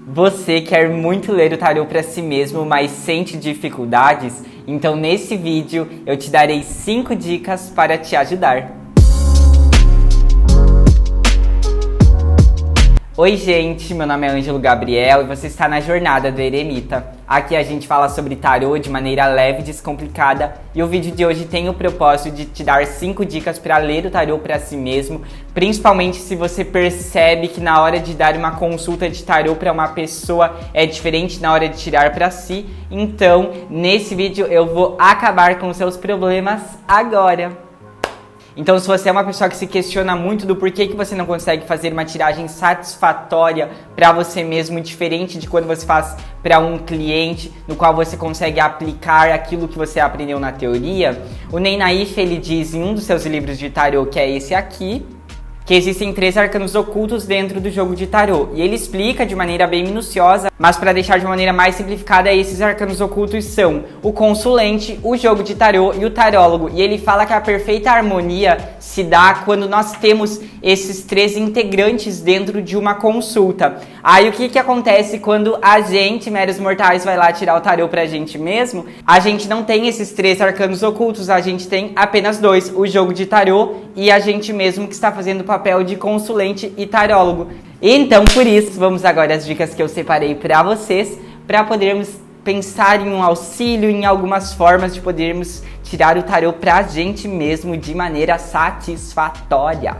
Você quer muito ler o tarô para si mesmo, mas sente dificuldades? Então nesse vídeo eu te darei 5 dicas para te ajudar. Oi gente, meu nome é Ângelo Gabriel e você está na Jornada do Eremita. Aqui a gente fala sobre tarô de maneira leve e descomplicada e o vídeo de hoje tem o propósito de te dar 5 dicas para ler o tarô para si mesmo, principalmente se você percebe que na hora de dar uma consulta de tarô para uma pessoa é diferente na hora de tirar para si. Então, nesse vídeo eu vou acabar com os seus problemas agora. Então, se você é uma pessoa que se questiona muito do porquê que você não consegue fazer uma tiragem satisfatória para você mesmo, diferente de quando você faz para um cliente, no qual você consegue aplicar aquilo que você aprendeu na teoria, o Ney Naif, ele diz em um dos seus livros de tarô, que é esse aqui, que existem 3 arcanos ocultos dentro do jogo de tarô. E ele explica de maneira bem minuciosa, mas para deixar de maneira mais simplificada, esses arcanos ocultos são o consulente, o jogo de tarô e o tarólogo. E ele fala que a perfeita harmonia se dá quando nós temos esses 3 integrantes dentro de uma consulta. Aí o que acontece quando a gente, meros mortais, vai lá tirar o tarô pra gente mesmo? A gente não tem esses 3 arcanos ocultos, a gente tem apenas 2, o jogo de tarô e a gente mesmo que está fazendo o papel de consulente e tarólogo. Então, por isso, vamos agora às dicas que eu separei para vocês, para podermos pensar em um auxílio, em algumas formas de podermos tirar o tarô pra gente mesmo de maneira satisfatória.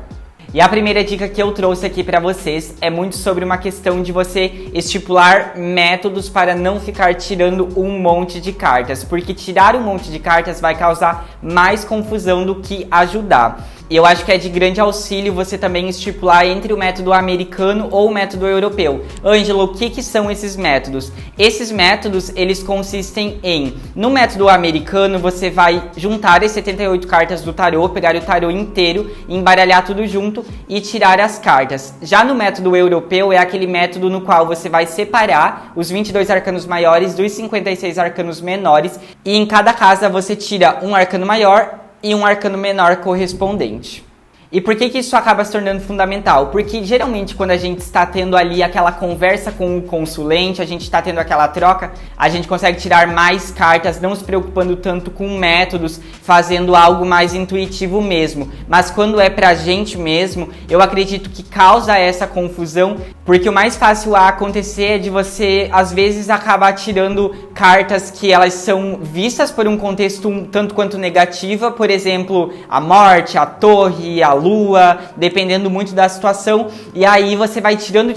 E a primeira dica que eu trouxe aqui para vocês é muito sobre uma questão de você estipular métodos para não ficar tirando um monte de cartas, porque tirar um monte de cartas vai causar mais confusão do que ajudar. E eu acho que é de grande auxílio você também estipular entre o método americano ou o método europeu. Ângelo, o que são esses métodos? Esses métodos, eles consistem em, no método americano, você vai juntar as 78 cartas do tarô, pegar o tarô inteiro, embaralhar tudo junto e tirar as cartas. Já no método europeu, é aquele método no qual você vai separar os 22 arcanos maiores dos 56 arcanos menores e em cada casa você tira um arcano maior e um arcano menor correspondente. E por que isso acaba se tornando fundamental? Porque geralmente quando a gente está tendo ali aquela conversa com o consulente, a gente está tendo aquela troca, a gente consegue tirar mais cartas, não se preocupando tanto com métodos, fazendo algo mais intuitivo mesmo. Mas quando é pra gente mesmo, eu acredito que causa essa confusão, porque o mais fácil a acontecer é de você, às vezes, acabar tirando cartas que elas são vistas por um contexto um tanto quanto negativa, por exemplo, a morte, a torre, a lua, dependendo muito da situação, e aí você vai tirando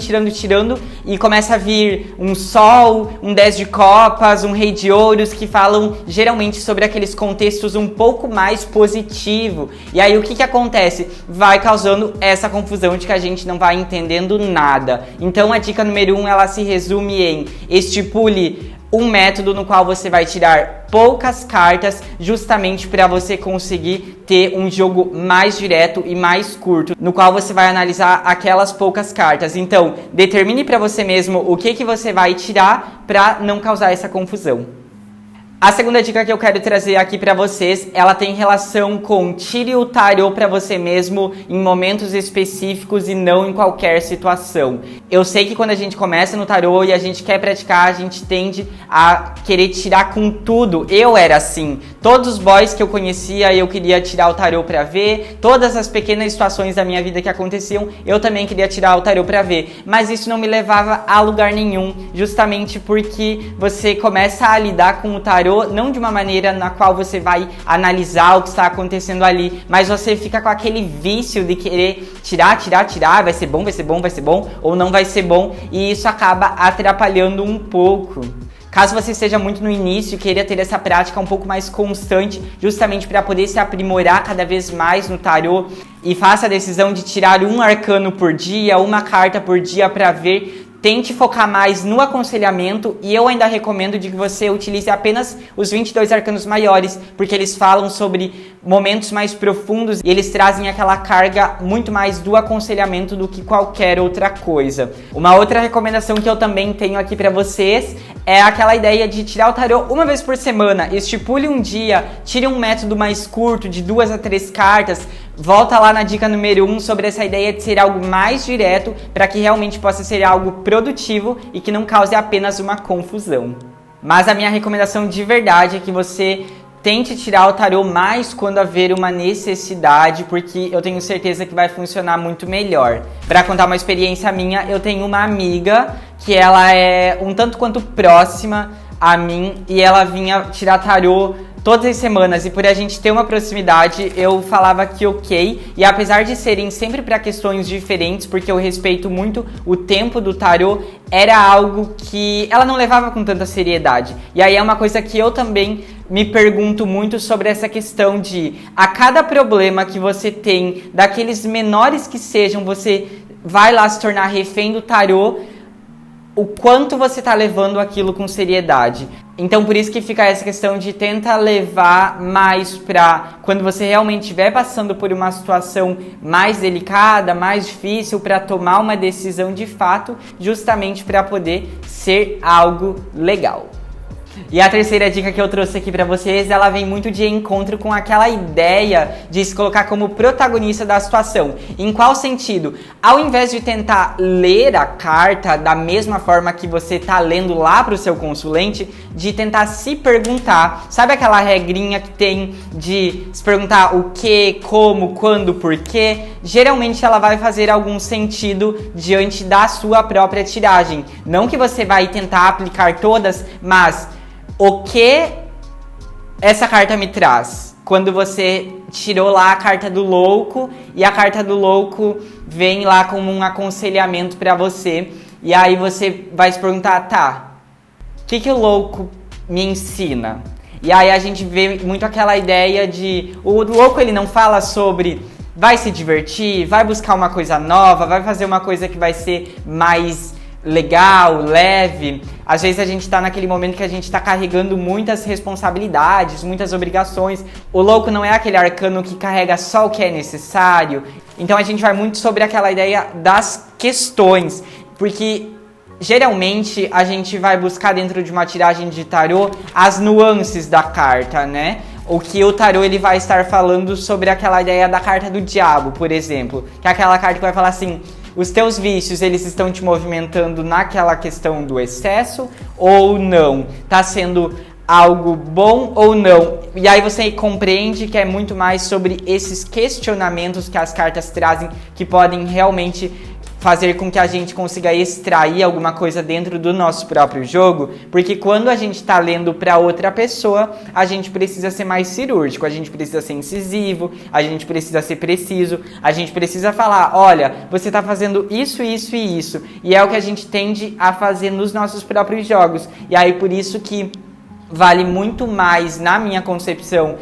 e começa a vir um sol, um 10 de copas, um rei de ouros, que falam geralmente sobre aqueles contextos um pouco mais positivo. E aí o que acontece? Vai causando essa confusão de que a gente não vai entendendo nada. Então a dica número 1, ela se resume em estipule um método no qual você vai tirar poucas cartas, justamente para você conseguir ter um jogo mais direto e mais curto, no qual você vai analisar aquelas poucas cartas. Então, determine para você mesmo o que você vai tirar para não causar essa confusão. A segunda dica que eu quero trazer aqui para vocês, ela tem relação com tire o tarô para você mesmo em momentos específicos e não em qualquer situação. Eu sei que quando a gente começa no tarô e a gente quer praticar, a gente tende a querer tirar com tudo. Eu era assim. Todos os boys que eu conhecia, eu queria tirar o tarô para ver. Todas as pequenas situações da minha vida que aconteciam, eu também queria tirar o tarô para ver. Mas isso não me levava a lugar nenhum, justamente porque você começa a lidar com o tarô não de uma maneira na qual você vai analisar o que está acontecendo ali, mas você fica com aquele vício de querer tirar, vai ser bom, ou não vai ser bom, e isso acaba atrapalhando um pouco. Caso você esteja muito no início e queira ter essa prática um pouco mais constante, justamente para poder se aprimorar cada vez mais no tarô, e faça a decisão de tirar um arcano por dia, uma carta por dia para ver, tente focar mais no aconselhamento, e eu ainda recomendo de que você utilize apenas os 22 arcanos maiores, porque eles falam sobre momentos mais profundos e eles trazem aquela carga muito mais do aconselhamento do que qualquer outra coisa. Uma outra recomendação que eu também tenho aqui para vocês é aquela ideia de tirar o tarô uma vez por semana. Estipule um dia, tire um método mais curto de 2 a 3 cartas, volta lá na dica número 1 sobre essa ideia de ser algo mais direto para que realmente possa ser algo produtivo e que não cause apenas uma confusão. Mas a minha recomendação de verdade é que você tente tirar o tarô mais quando haver uma necessidade, porque eu tenho certeza que vai funcionar muito melhor. Para contar uma experiência minha, eu tenho uma amiga que ela é um tanto quanto próxima a mim e ela vinha tirar tarô todas as semanas, e por a gente ter uma proximidade, eu falava que ok, e apesar de serem sempre para questões diferentes, porque eu respeito muito o tempo do tarô, era algo que ela não levava com tanta seriedade. E aí é uma coisa que eu também me pergunto muito sobre essa questão de, a cada problema que você tem, daqueles menores que sejam, você vai lá se tornar refém do tarô, o quanto você está levando aquilo com seriedade. Então por isso que fica essa questão de tentar levar mais para quando você realmente estiver passando por uma situação mais delicada, mais difícil, para tomar uma decisão de fato, justamente para poder ser algo legal. E a terceira dica que eu trouxe aqui pra vocês, ela vem muito de encontro com aquela ideia de se colocar como protagonista da situação. Em qual sentido? Ao invés de tentar ler a carta da mesma forma que você tá lendo lá pro seu consulente, de tentar se perguntar, sabe aquela regrinha que tem de se perguntar o que, como, quando, porquê? Geralmente ela vai fazer algum sentido diante da sua própria tiragem. Não que você vai tentar aplicar todas, mas o que essa carta me traz? Quando você tirou lá a carta do louco e a carta do louco vem lá como um aconselhamento pra você, e aí você vai se perguntar, tá, o que o louco me ensina? E aí a gente vê muito aquela ideia de, o louco ele não fala sobre vai se divertir, vai buscar uma coisa nova, vai fazer uma coisa que vai ser mais legal, leve. Às vezes a gente tá naquele momento que a gente tá carregando muitas responsabilidades, muitas obrigações. O louco não é aquele arcano que carrega só o que é necessário. Então a gente vai muito sobre aquela ideia das questões, porque geralmente a gente vai buscar dentro de uma tiragem de tarô as nuances da carta, né? O que o tarô ele vai estar falando sobre aquela ideia da carta do diabo, por exemplo, que é aquela carta que vai falar assim: os teus vícios, eles estão te movimentando naquela questão do excesso ou não? Tá sendo algo bom ou não? E aí você compreende que é muito mais sobre esses questionamentos que as cartas trazem, que podem realmente fazer com que a gente consiga extrair alguma coisa dentro do nosso próprio jogo, porque quando a gente está lendo para outra pessoa, a gente precisa ser mais cirúrgico, a gente precisa ser incisivo, a gente precisa ser preciso, a gente precisa falar, olha, você está fazendo isso, isso e isso, e é o que a gente tende a fazer nos nossos próprios jogos, e aí por isso que vale muito mais, na minha concepção,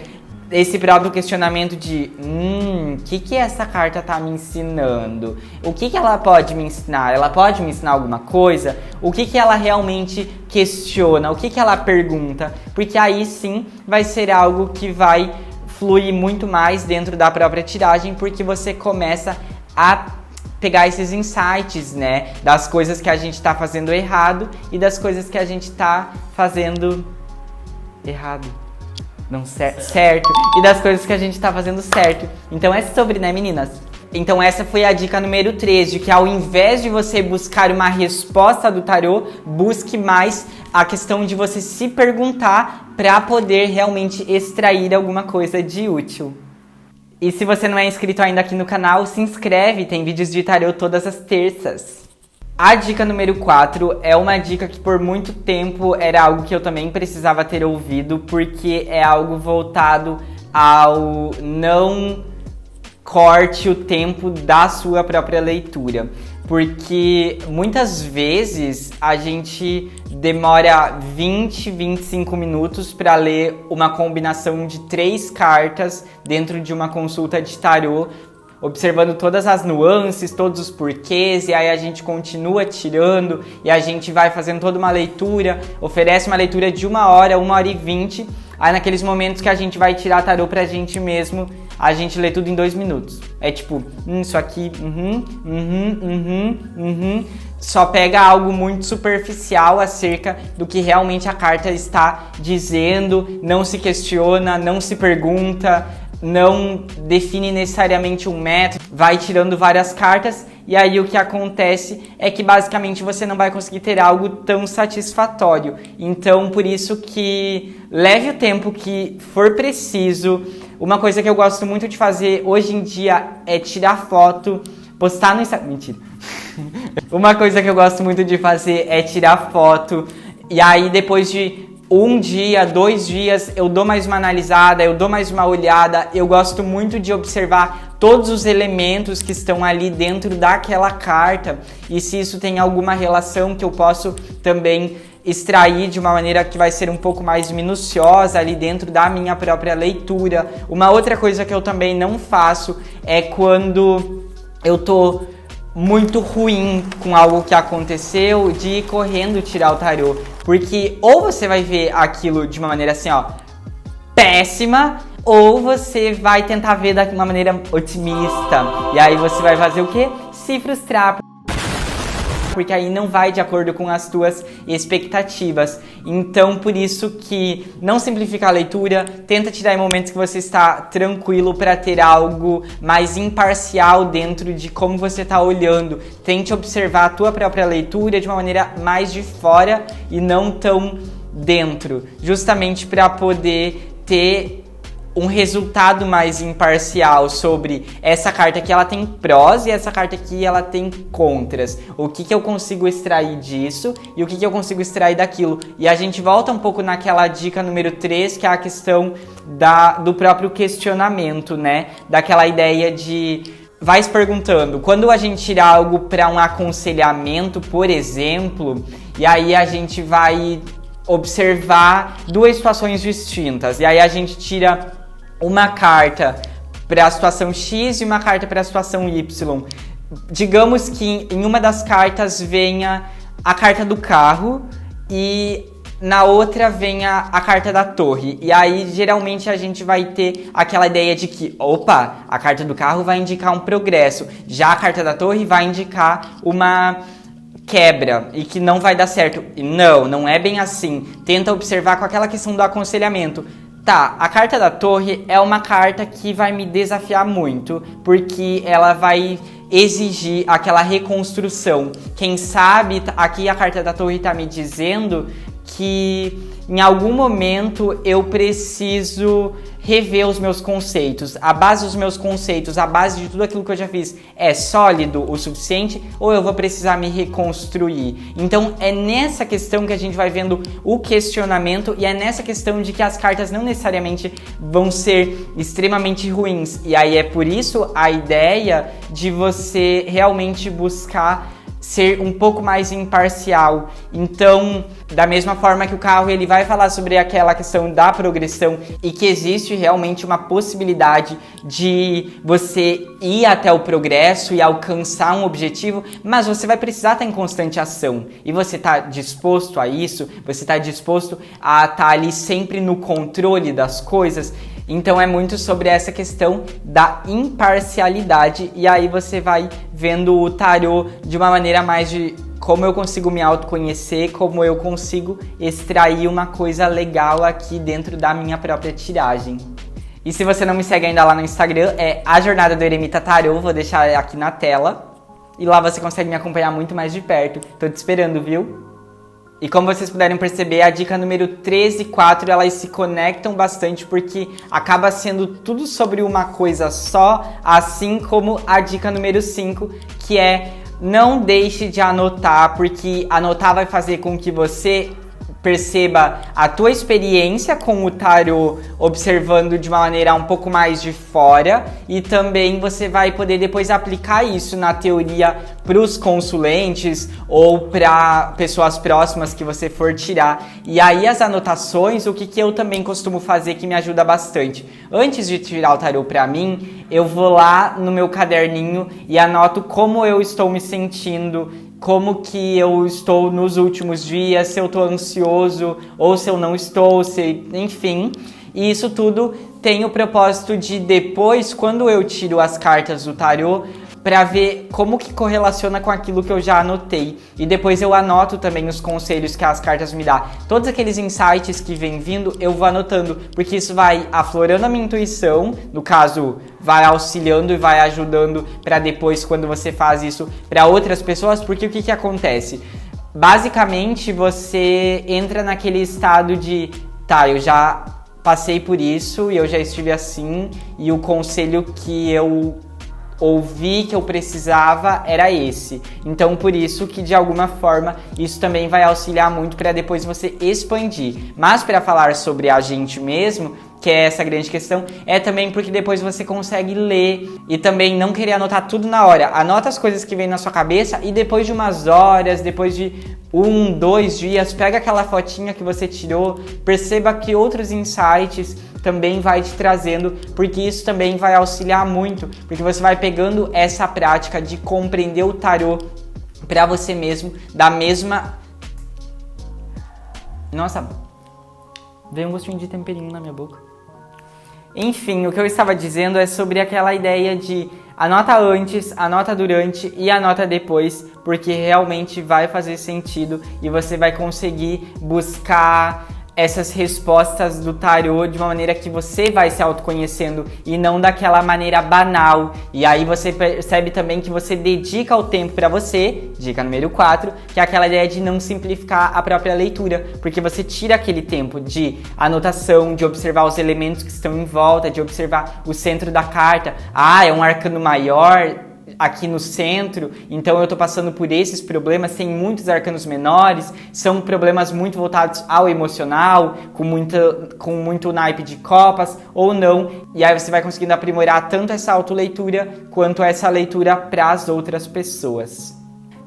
esse próprio questionamento de o que essa carta tá me ensinando? O que ela pode me ensinar? Ela pode me ensinar alguma coisa? O que ela realmente questiona? O que ela pergunta? Porque aí sim vai ser algo que vai fluir muito mais dentro da própria tiragem, porque você começa a pegar esses insights, né? Das coisas que a gente tá fazendo errado e das coisas que a gente tá fazendo errado. Não certo. E das coisas que a gente tá fazendo certo. Então é sobre, né, meninas? Então essa foi a dica número 3, de que ao invés de você buscar uma resposta do tarô, busque mais a questão de você se perguntar para poder realmente extrair alguma coisa de útil. E se você não é inscrito ainda aqui no canal, se inscreve, tem vídeos de tarô todas as terças. A dica número 4 é uma dica que por muito tempo era algo que eu também precisava ter ouvido, porque é algo voltado ao não corte o tempo da sua própria leitura. Porque muitas vezes a gente demora 20, 25 minutos para ler uma combinação de 3 cartas dentro de uma consulta de tarô, observando todas as nuances, todos os porquês, e aí a gente continua tirando, e a gente vai fazendo toda uma leitura, oferece uma leitura de 1 hora, 1h20, aí naqueles momentos que a gente vai tirar tarô pra gente mesmo, a gente lê tudo em 2 minutos. É tipo, isso aqui, só pega algo muito superficial acerca do que realmente a carta está dizendo, não se questiona, não se pergunta, não define necessariamente um método, vai tirando várias cartas e aí o que acontece é que basicamente você não vai conseguir ter algo tão satisfatório. Então, por isso que leve o tempo que for preciso. Uma coisa que eu gosto muito de fazer hoje em dia é tirar foto, postar no Instagram. Mentira. Uma coisa que eu gosto muito de fazer é tirar foto e aí depois de 1 dia, 2 dias, eu dou mais uma analisada, eu dou mais uma olhada. Eu gosto muito de observar todos os elementos que estão ali dentro daquela carta e se isso tem alguma relação que eu posso também extrair de uma maneira que vai ser um pouco mais minuciosa ali dentro da minha própria leitura. Uma outra coisa que eu também não faço é quando eu tô muito ruim com algo que aconteceu, de ir correndo tirar o tarô. Porque ou você vai ver aquilo de uma maneira assim, ó, péssima, ou você vai tentar ver de uma maneira otimista. E aí você vai fazer o quê? Se frustrar. Porque aí não vai de acordo com as tuas expectativas. Então, por isso que não simplifica a leitura, tenta tirar em momentos que você está tranquilo para ter algo mais imparcial dentro de como você está olhando. Tente observar a tua própria leitura de uma maneira mais de fora e não tão dentro, justamente para poder ter um resultado mais imparcial sobre essa carta aqui, ela tem prós e essa carta aqui ela tem contras. O que eu consigo extrair disso e o que eu consigo extrair daquilo. E a gente volta um pouco naquela dica número 3, que é a questão do próprio questionamento, né? Daquela ideia de vai se perguntando, quando a gente tira algo para um aconselhamento, por exemplo, e aí a gente vai observar 2 situações distintas, e aí a gente tira uma carta para a situação X e uma carta para a situação Y. Digamos que em uma das cartas venha a carta do carro e na outra venha a carta da torre. E aí, geralmente, a gente vai ter aquela ideia de que, opa, a carta do carro vai indicar um progresso, já a carta da torre vai indicar uma quebra e que não vai dar certo. E não é bem assim. Tenta observar com aquela questão do aconselhamento. Tá, a carta da torre é uma carta que vai me desafiar muito, porque ela vai exigir aquela reconstrução. Quem sabe, aqui a carta da torre tá me dizendo que em algum momento eu preciso rever os meus conceitos. A base dos meus conceitos, a base de tudo aquilo que eu já fiz é sólido o suficiente ou eu vou precisar me reconstruir? Então é nessa questão que a gente vai vendo o questionamento e é nessa questão de que as cartas não necessariamente vão ser extremamente ruins. E aí é por isso a ideia de você realmente buscar ser um pouco mais imparcial. Então, da mesma forma que o carro ele vai falar sobre aquela questão da progressão e que existe realmente uma possibilidade de você ir até o progresso e alcançar um objetivo, mas você vai precisar estar em constante ação. E você está disposto a isso? Você está disposto a estar ali sempre no controle das coisas? Então é muito sobre essa questão da imparcialidade e aí você vai vendo o tarô de uma maneira mais de como eu consigo me autoconhecer, como eu consigo extrair uma coisa legal aqui dentro da minha própria tiragem. E se você não me segue ainda lá no Instagram, é a Jornada do Eremita Tarô, vou deixar aqui na tela. E lá você consegue me acompanhar muito mais de perto. Tô te esperando, viu? E como vocês puderam perceber, a dica número 3 e 4, elas se conectam bastante porque acaba sendo tudo sobre uma coisa só, assim como a dica número 5, que é não deixe de anotar, porque anotar vai fazer com que você perceba a tua experiência com o tarô, observando de uma maneira um pouco mais de fora, e também você vai poder depois aplicar isso na teoria para os consulentes ou para pessoas próximas que você for tirar. E aí as anotações, o que eu também costumo fazer que me ajuda bastante. Antes de tirar o tarô para mim, eu vou lá no meu caderninho e anoto como eu estou me sentindo, como que eu estou nos últimos dias, se eu estou ansioso ou se eu não estou, enfim. E isso tudo tem o propósito de depois, quando eu tiro as cartas do tarô, para ver como que correlaciona com aquilo que eu já anotei. E depois eu anoto também os conselhos que as cartas me dão. Todos aqueles insights que vem vindo, eu vou anotando, porque isso vai aflorando a minha intuição, no caso, vai auxiliando e vai ajudando para depois, quando você faz isso para outras pessoas, porque o que que acontece? Basicamente, você entra naquele estado de, tá, eu já passei por isso e eu já estive assim, e o conselho que eu ouvi que eu precisava era esse. Então, por isso que, de alguma forma, isso também vai auxiliar muito para depois você expandir. Mas para falar sobre a gente mesmo, que é essa grande questão, é também porque depois você consegue ler e também não querer anotar tudo na hora. Anota as coisas que vem na sua cabeça e depois de umas horas, depois de 1, 2 dias, pega aquela fotinha que você tirou, perceba que outros insights também vai te trazendo, porque isso também vai auxiliar muito, porque você vai pegando essa prática de compreender o tarô para você mesmo da mesma... Nossa, veio um gostinho de temperinho na minha boca. Enfim, o que eu estava dizendo é sobre aquela ideia de anota antes, anota durante e anota depois, porque realmente vai fazer sentido e você vai conseguir buscar essas respostas do tarô de uma maneira que você vai se autoconhecendo e não daquela maneira banal. E aí você percebe também que você dedica o tempo para você, dica número 4, que é aquela ideia de não simplificar a própria leitura, porque você tira aquele tempo de anotação, de observar os elementos que estão em volta, de observar o centro da carta. Ah, é um arcano maior aqui no centro, então eu tô passando por esses problemas, tem muitos arcanos menores, são problemas muito voltados ao emocional, com muito naipe de copas, ou não, e aí você vai conseguindo aprimorar tanto essa autoleitura, quanto essa leitura para as outras pessoas.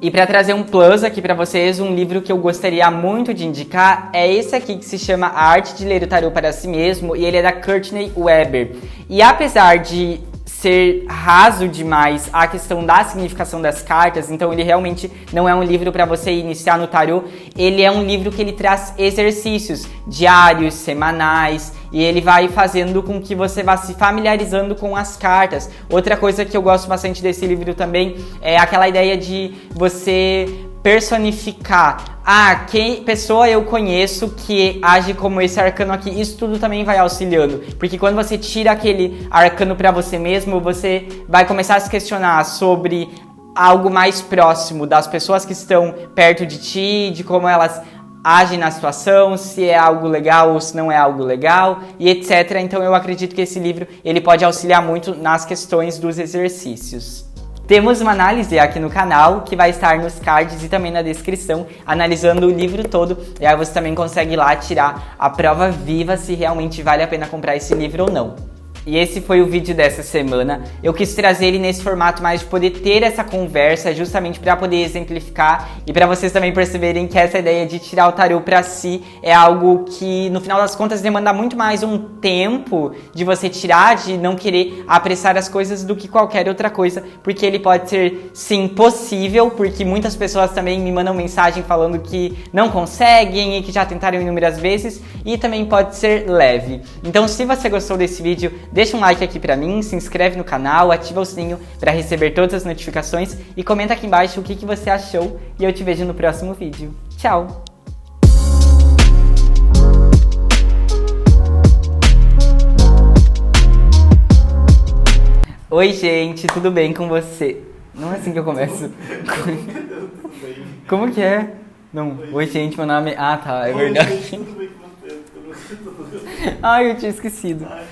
E para trazer um plus aqui para vocês, um livro que eu gostaria muito de indicar é esse aqui, que se chama A Arte de Ler o Tarô para Si Mesmo, e ele é da Courtney Weber. E apesar de ser raso demais a questão da significação das cartas, então ele realmente não é um livro para você iniciar no tarô, ele é um livro que ele traz exercícios diários, semanais, e ele vai fazendo com que você vá se familiarizando com as cartas. Outra coisa que eu gosto bastante desse livro também é aquela ideia de você personificar. Ah, que pessoa eu conheço que age como esse arcano aqui? Isso tudo também vai auxiliando, porque quando você tira aquele arcano para você mesmo, você vai começar a se questionar sobre algo mais próximo das pessoas que estão perto de ti, de como elas agem na situação, se é algo legal ou se não é algo legal, e etc. Então eu acredito que esse livro ele pode auxiliar muito nas questões dos exercícios. Temos uma análise aqui no canal, que vai estar nos cards e também na descrição, analisando o livro todo, e aí você também consegue ir lá tirar a prova viva se realmente vale a pena comprar esse livro ou não. E esse foi o vídeo dessa semana. Eu quis trazer ele nesse formato mais de poder ter essa conversa, justamente para poder exemplificar e para vocês também perceberem que essa ideia de tirar o tarô para si é algo que, no final das contas, demanda muito mais um tempo de você tirar, de não querer apressar as coisas do que qualquer outra coisa, porque ele pode ser, sim, possível, porque muitas pessoas também me mandam mensagem falando que não conseguem e que já tentaram inúmeras vezes, e também pode ser leve. Então, se você gostou desse vídeo, deixa um like aqui pra mim, se inscreve no canal, ativa o sininho para receber todas as notificações e comenta aqui embaixo o que você achou e eu te vejo no próximo vídeo. Tchau! Oi gente, tudo bem com você? Não é assim que eu começo. Como que é? Não, oi gente, meu nome é... Ah tá, é verdade. Ai, eu tinha esquecido.